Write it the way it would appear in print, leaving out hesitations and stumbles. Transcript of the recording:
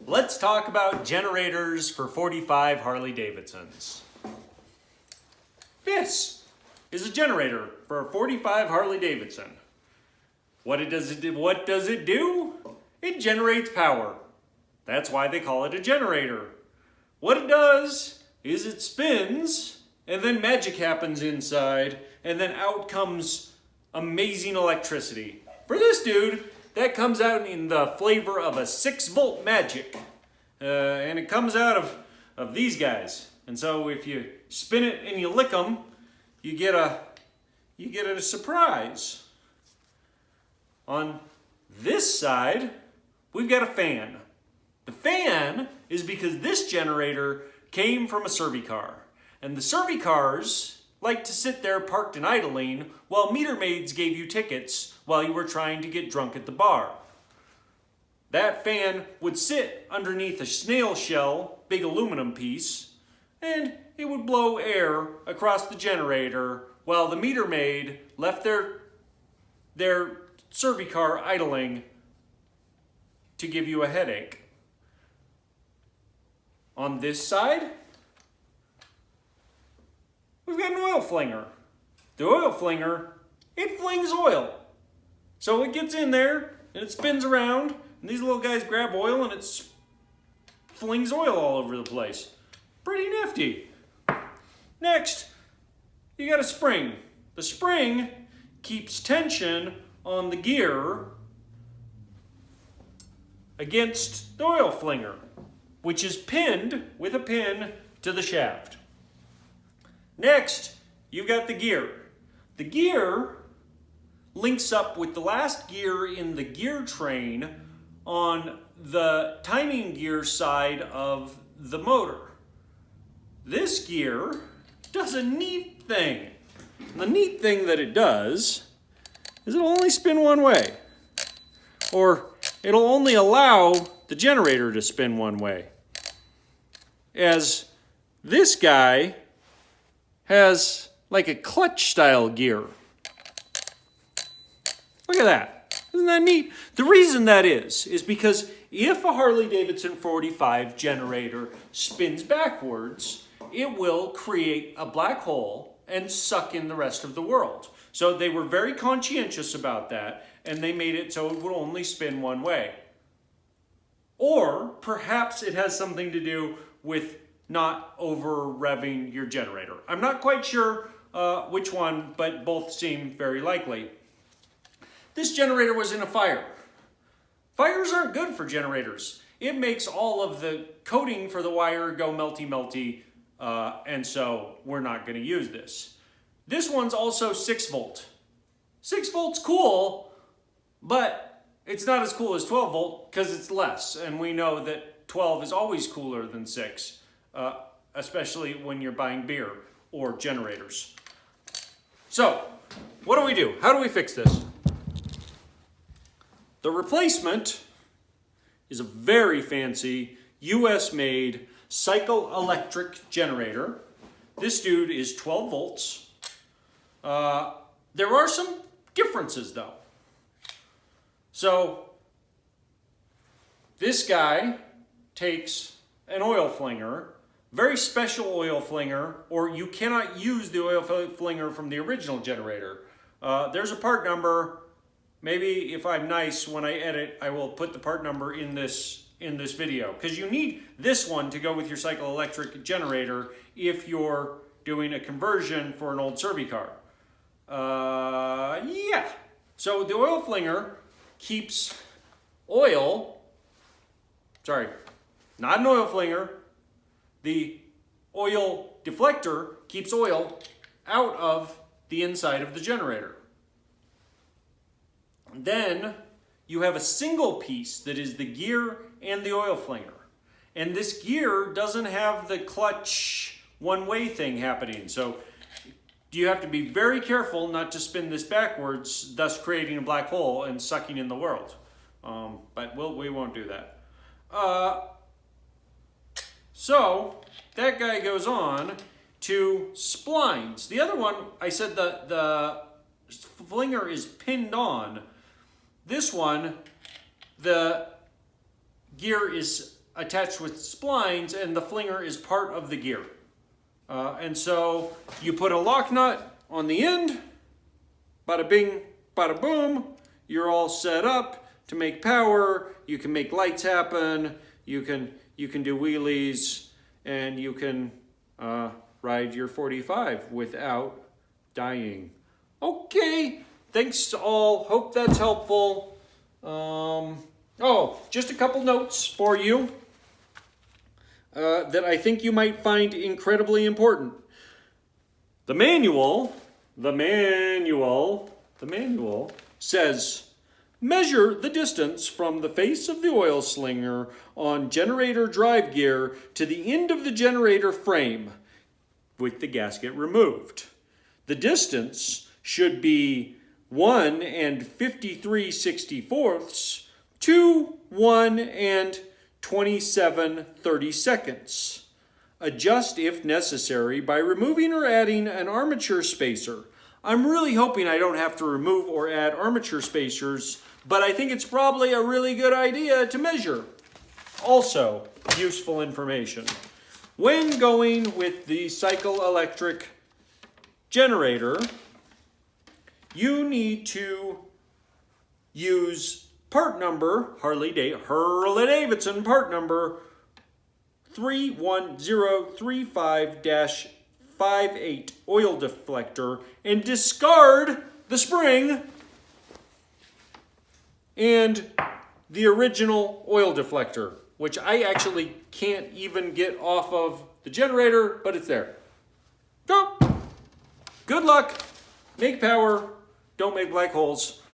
Let's talk about generators for 45 Harley Davidsons. This is a generator for a 45 Harley Davidson. What does it do? It generates power. That's why they call it a generator. What it does is it spins, and then magic happens inside, and then out comes amazing electricity. For this dude, that comes out in the flavor of a 6-volt magic. And it comes out of these guys. And so if you spin it and you lick them, you get a surprise. On this side, we've got a fan. The fan is because this generator came from a Servicar. And the Servicars like to sit there parked and idling while meter maids gave you tickets while you were trying to get drunk at the bar. That fan would sit underneath a snail shell, big aluminum piece, and it would blow air across the generator while the meter maid left their Servicar idling to give you a headache. On this side, we've got an oil flinger. The oil flinger, it flings oil. So it gets in there and it spins around, and these little guys grab oil and it flings oil all over the place. Pretty nifty. Next, you got a spring. The spring keeps tension on the gear against the oil flinger, which is pinned with a pin to the shaft. Next, you've got the gear. The gear links up with the last gear in the gear train on the timing gear side of the motor. This gear does a neat thing. The neat thing that it does is it'll only spin one way. Or it'll only allow the generator to spin one way. As this guy has like a clutch style gear. Look at that. Isn't that neat? The reason that is because if a Harley Davidson 45 generator spins backwards, it will create a black hole and suck in the rest of the world. So they were very conscientious about that, and they made it so it would only spin one way. Or perhaps it has something to do with not over-revving your generator. I'm not quite sure which one, but both seem very likely. This generator was in a fire. Fires aren't good for generators. It makes all of the coating for the wire go melty, and so we're not going to use this. This one's also 6 volt. 6 volt's cool, but it's not as cool as 12 volt because it's less, and we know that 12 is always cooler than 6. Especially when you're buying beer or generators. So, what do? How do we fix this? The replacement is a very fancy US-made cycle electric generator. This dude is 12 volts. There are some differences though. So, this guy takes an oil flinger, very special oil flinger, or you cannot use the oil flinger from the original generator. There's a part number. Maybe if I'm nice when I edit, I will put the part number in this video, because you need this one to go with your cycle electric generator if you're doing a conversion for an old Servicar. Yeah. So the oil flinger keeps oil. Sorry, not an oil flinger. The oil deflector keeps oil out of the inside of the generator. Then you have a single piece that is the gear and the oil flinger. And this gear doesn't have the clutch one-way thing happening. So you have to be very careful not to spin this backwards, thus creating a black hole and sucking in the world. But we won't do that. So that guy goes on to splines. The other one, I said the flinger is pinned on. This one, the gear is attached with splines, and the flinger is part of the gear. And so you put a lock nut on the end, bada bing, bada boom, you're all set up to make power. You can make lights happen, you can do wheelies, and you can ride your 45 without dying. Okay, thanks all, hope that's helpful. Just a couple notes for you that I think you might find incredibly important. The manual says, measure the distance from the face of the oil slinger on generator drive gear to the end of the generator frame with the gasket removed. The distance should be 1 53/64 to 1 27/32. Adjust if necessary by removing or adding an armature spacer. I'm really hoping I don't have to remove or add armature spacers, but I think it's probably a really good idea to measure. Also, useful information. When going with the cycle electric generator, you need to use part number, Harley Davidson part number 31035-58 oil deflector, and discard the spring and the original oil deflector, which I actually can't even get off of the generator, but it's there. Go! Good luck, make power, don't make black holes.